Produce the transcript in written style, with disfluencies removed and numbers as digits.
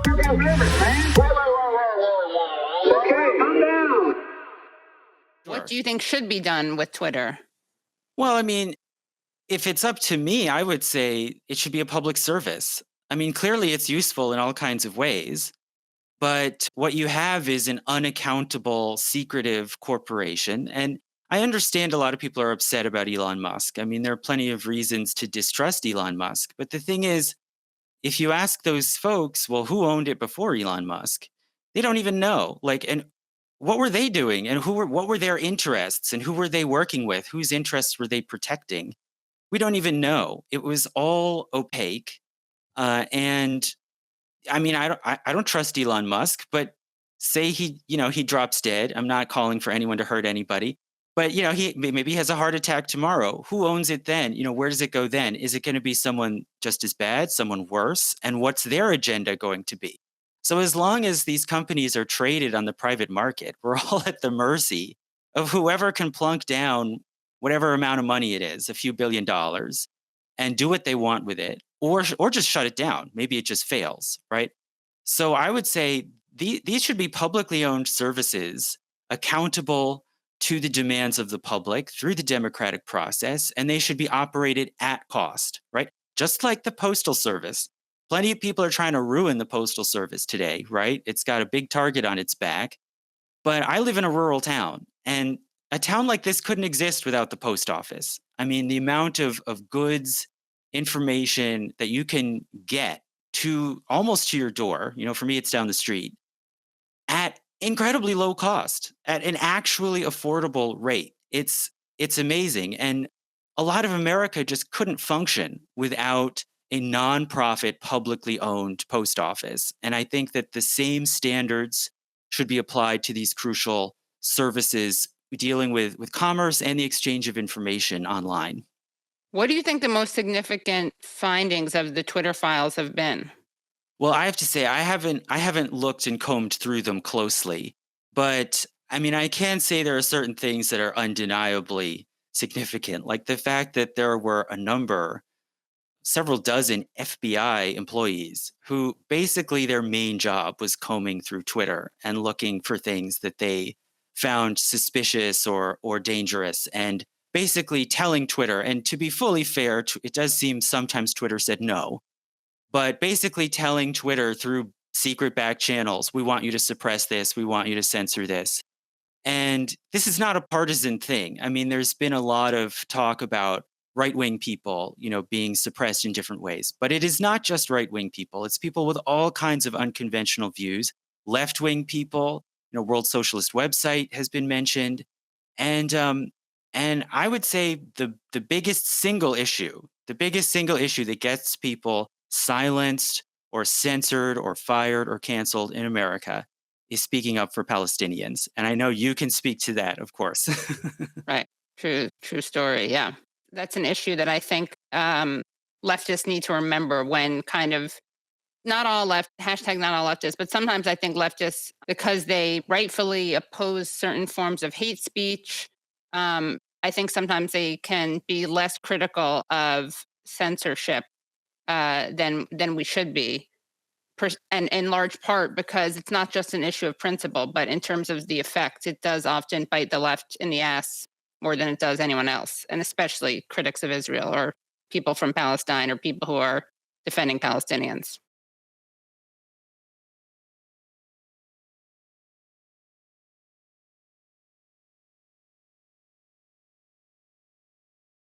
You got limits, man. Whoa. Okay, calm down. What do you think should be done with Twitter? Well, I mean, if it's up to me, I would say it should be a public service. I mean, clearly it's useful in all kinds of ways, but what you have is an unaccountable, secretive corporation. And I understand a lot of people are upset about Elon Musk. I mean, there are plenty of reasons to distrust Elon Musk. But the thing is, if you ask those folks, well, who owned it before Elon Musk? They don't even know. Like, and what were they doing? And what were their interests? And who were they working with? Whose interests were they protecting? We don't even know. It was all opaque. And I mean, I don't trust Elon Musk, but say he drops dead. I'm not calling for anyone to hurt anybody, but maybe he has a heart attack tomorrow. Who owns it then? Where does it go then? Is it going to be someone just as bad, someone worse? And what's their agenda going to be? So as long as these companies are traded on the private market, we're all at the mercy of whoever can plunk down whatever amount of money it is, a few $1 billion, and do what they want with it, or just shut it down. Maybe it just fails, right? So I would say these should be publicly owned services, accountable to the demands of the public through the democratic process, and they should be operated at cost, right? Just like the Postal Service. Plenty of people are trying to ruin the Postal Service today, right? It's got a big target on its back. But I live in a rural town, and a town like this couldn't exist without the post office. I mean, the amount of goods, information that you can get to almost to your door, for me, it's down the street, at incredibly low cost, at an actually affordable rate. It's amazing. And a lot of America just couldn't function without a nonprofit, publicly owned post office. And I think that the same standards should be applied to these crucial services dealing with commerce and the exchange of information online. What do you think the most significant findings of the Twitter files have been? Well, I have to say I haven't looked and combed through them closely, but I mean, I can say there are certain things that are undeniably significant, like the fact that there were several dozen FBI employees who basically their main job was combing through Twitter and looking for things that they found suspicious or dangerous, and basically telling Twitter, and to be fully fair, it does seem sometimes Twitter said no, but basically telling Twitter through secret back channels, we want you to suppress this, we want you to censor this. And this is not a partisan thing. I mean, there's been a lot of talk about right-wing people, being suppressed in different ways. But it is not just right-wing people. It's people with all kinds of unconventional views. Left-wing people, World Socialist Website has been mentioned. And I would say the biggest single issue that gets people silenced or censored or fired or canceled in America is speaking up for Palestinians. And I know you can speak to that, of course. Right. True story. Yeah. That's an issue that I think leftists need to remember when kind of not all leftists, but sometimes I think leftists, because they rightfully oppose certain forms of hate speech, I think sometimes they can be less critical of censorship than we should be. And in large part because it's not just an issue of principle, but in terms of the effects, it does often bite the left in the ass more than it does anyone else, and especially critics of Israel or people from Palestine or people who are defending Palestinians.